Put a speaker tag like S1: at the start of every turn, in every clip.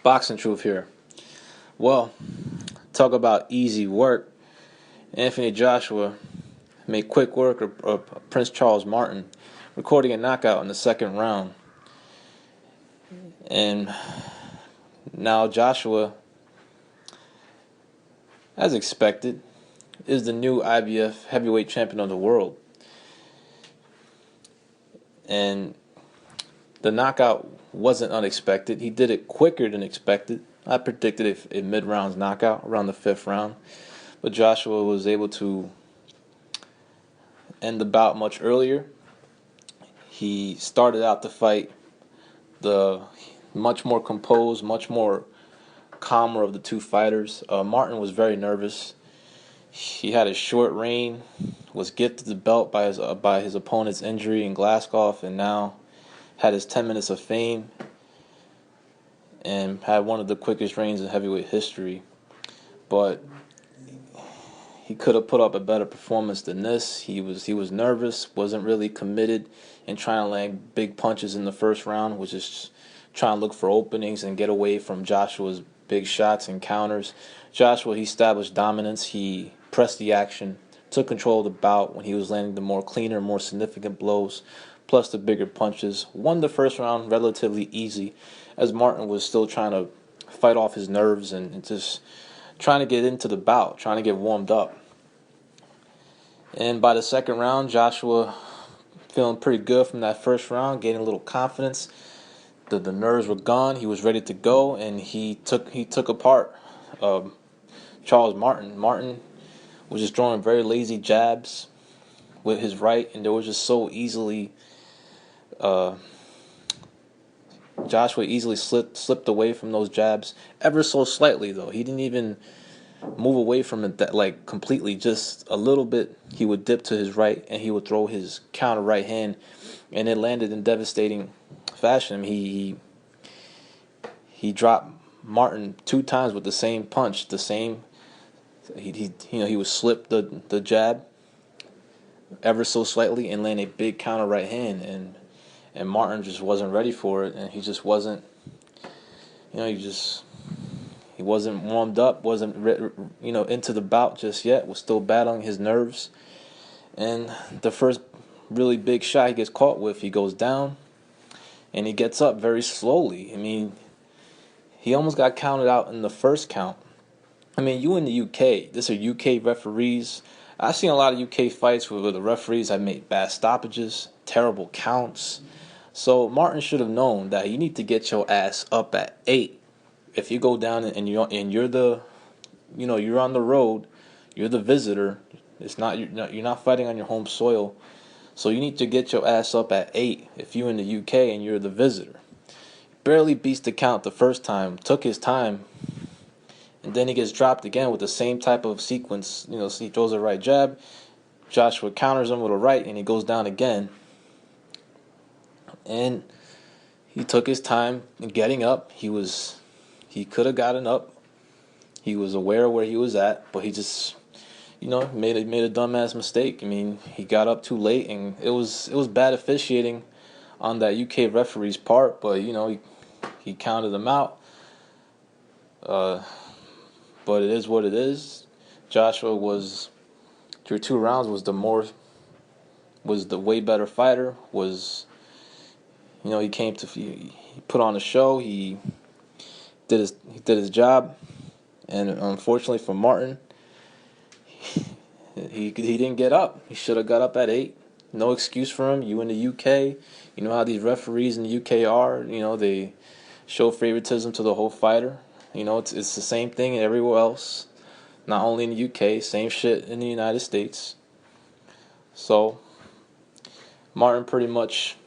S1: Boxing Truth here. Well, talk about easy work. Anthony Joshua made quick work of Prince Charles Martin, recording a knockout in the second round. And now Joshua, as expected, is the new IBF heavyweight champion of the world. And the knockout wasn't unexpected. He did it quicker than expected. I predicted a mid-rounds knockout around the fifth round. But Joshua was able to end the bout much earlier. He started out the fight the much more composed, much more calmer of the two fighters. Martin was very nervous. He had a short reign, was gifted the belt by his opponent's injury in Glasgow, and now had his 10 minutes of fame and had one of the quickest reigns in heavyweight history. But he could have put up a better performance than this. He was nervous, wasn't really committed in trying to land big punches in the first round, was just trying to look for openings and get away from Joshua's big shots and counters. Joshua, he established dominance. He pressed the action, took control of the bout when he was landing the more cleaner, more significant blows, plus the bigger punches. Won the first round relatively easy, as Martin was still trying to fight off his nerves and just trying to get into the bout, trying to get warmed up. And by the second round, Joshua feeling pretty good from that first round, gaining a little confidence. The nerves were gone. He was ready to go, and he took apart Charles Martin. Martin was just throwing very lazy jabs with his right, and they were just so easily. Joshua easily slipped away from those jabs ever so slightly, though. He didn't even move away from it that completely, just a little bit. He would dip to his right, and he would throw his counter right hand, and it landed in devastating fashion. He dropped Martin 2 times with the same punch, he would slip the jab ever so slightly and land a big counter right hand, and Martin just wasn't ready for it, and he just wasn't, he wasn't warmed up, wasn't into the bout just yet, was still battling his nerves. And the first really big shot he gets caught with, he goes down, and he gets up very slowly. I mean, he almost got counted out in the first count. I mean, you in the UK, these are UK referees. I've seen a lot of UK fights where the referees have made bad stoppages, terrible counts. So Martin should have known that you need to get your ass up at 8. If you go down and you're on the road, you're the visitor. You're not fighting on your home soil. So you need to get your ass up at 8 if you're in the UK and you're the visitor. Barely beats the count the first time, took his time, and then he gets dropped again with the same type of sequence. So he throws a right jab, Joshua counters him with a right, and he goes down again. And he took his time in getting up. He could have gotten up. He was aware of where he was at, but he just made a dumbass mistake. I mean, he got up too late, and it was bad officiating on that UK referee's part. But he counted him out. But it is what it is. Joshua was, through 2 rounds, was the way better fighter. He put on a show. He did his job, and unfortunately for Martin, he didn't get up. He should have got up at 8. No excuse for him. You in the UK, you know how these referees in the UK are. They show favoritism to the whole fighter. It's the same thing everywhere else, not only in the UK. Same shit in the United States. So Martin pretty much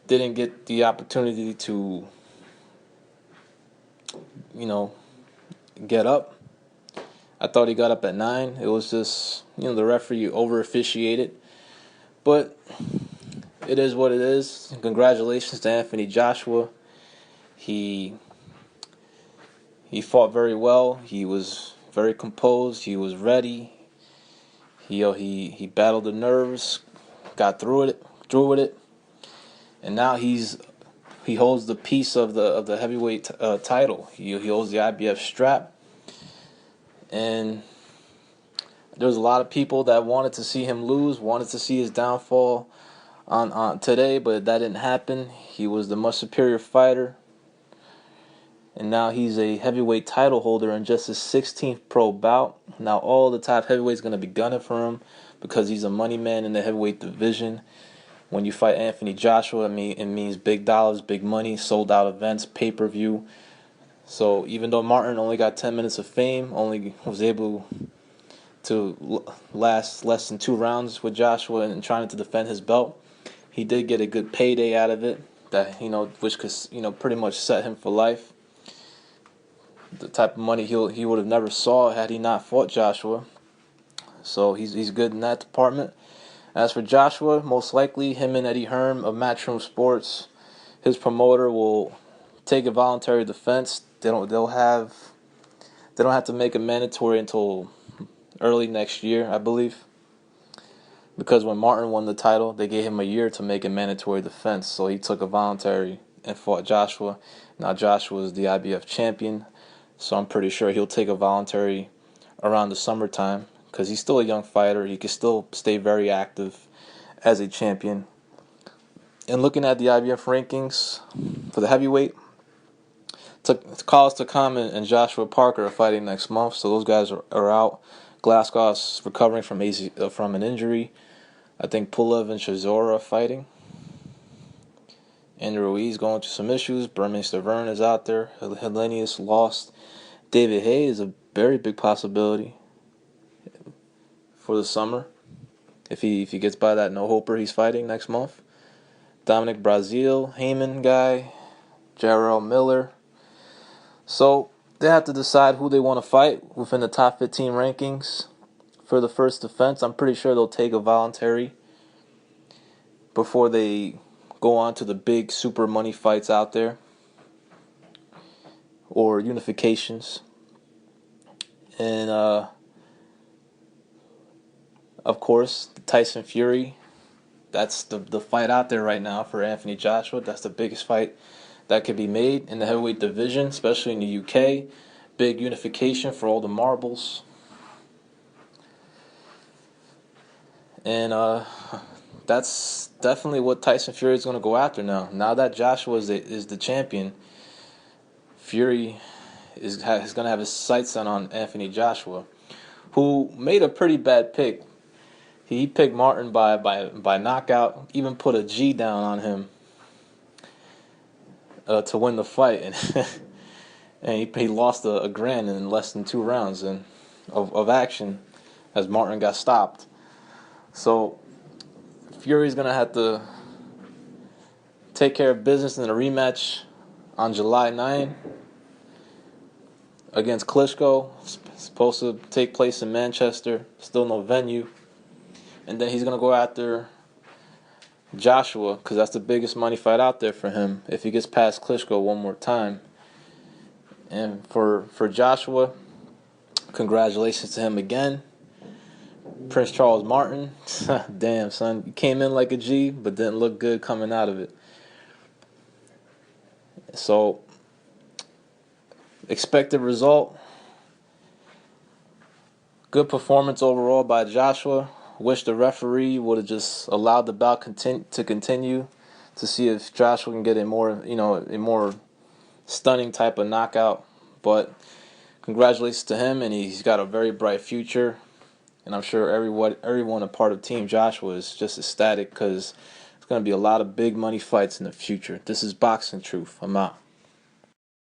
S1: didn't get the opportunity to get up. I thought he got up at 9. It was just the referee over officiated, but it is what it is. Congratulations to Anthony Joshua. He fought very well. He was very composed. He was ready. He battled the nerves, got through with it, and now he's he holds the piece of the heavyweight title. He holds the IBF strap, and there's a lot of people that wanted to see him lose, wanted to see his downfall on today, but that didn't happen. He was the much superior fighter, and now he's a heavyweight title holder in just his 16th pro bout. Now all the top heavyweights going to be gunning for him because he's a money man in the heavyweight division. When you fight Anthony Joshua, it means big dollars, big money, sold out events, pay-per-view. So even though Martin only got 10 minutes of fame, only was able to last less than 2 rounds with Joshua and trying to defend his belt, he did get a good payday out of it that, which could, pretty much set him for life. The type of money he would have never saw had he not fought Joshua. So he's good in that department. As for Joshua, most likely him and Eddie Hearn of Matchroom Sports, his promoter, will take a voluntary defense. They don't have to make it mandatory until early next year, I believe. Because when Martin won the title, they gave him a year to make a mandatory defense. So he took a voluntary and fought Joshua. Now Joshua is the IBF champion, so I'm pretty sure he'll take a voluntary around the summertime, because he's still a young fighter. He can still stay very active as a champion. And looking at the IBF rankings for the heavyweight, Carlos Takam and Joshua Parker are fighting next month, so those guys are out. Glasgow's recovering from an injury. I think Pulev and Chisora are fighting. Andrew Ruiz going through some issues. Bermane Vern is out there. Helenius lost. David Haye is a very big possibility for the summer if he gets by that no-hoper he's fighting next month. Dominic Brazil, Heyman guy, Jarrell Miller. So they have to decide who they want to fight within the top 15 rankings for the first defense. I'm pretty sure they'll take a voluntary before they go on to the big super money fights out there or unifications. And of course, Tyson Fury, that's the fight out there right now for Anthony Joshua. That's the biggest fight that could be made in the heavyweight division, especially in the UK. Big unification for all the marbles. And that's definitely what Tyson Fury is going to go after now. Now that Joshua is the champion, Fury is going to have his sights set on Anthony Joshua, who made a pretty bad pick. He picked Martin by knockout, even put a G down on him to win the fight, and he lost a grand in less than 2 rounds of action as Martin got stopped. So Fury's going to have to take care of business in a rematch on July 9 against Klitschko. It's supposed to take place in Manchester. Still no venue. And then he's going to go after Joshua, because that's the biggest money fight out there for him if he gets past Klitschko one more time. And for Joshua, congratulations to him again. Prince Charles Martin, damn son, you came in like a G, but didn't look good coming out of it. So, expected result, good performance overall by Joshua. Wish the referee would have just allowed the bout to continue to see if Joshua can get a more stunning type of knockout. But congratulations to him, and he's got a very bright future. And I'm sure everyone a part of Team Joshua is just ecstatic, because it's going to be a lot of big money fights in the future. This is Boxing Truth. I'm out.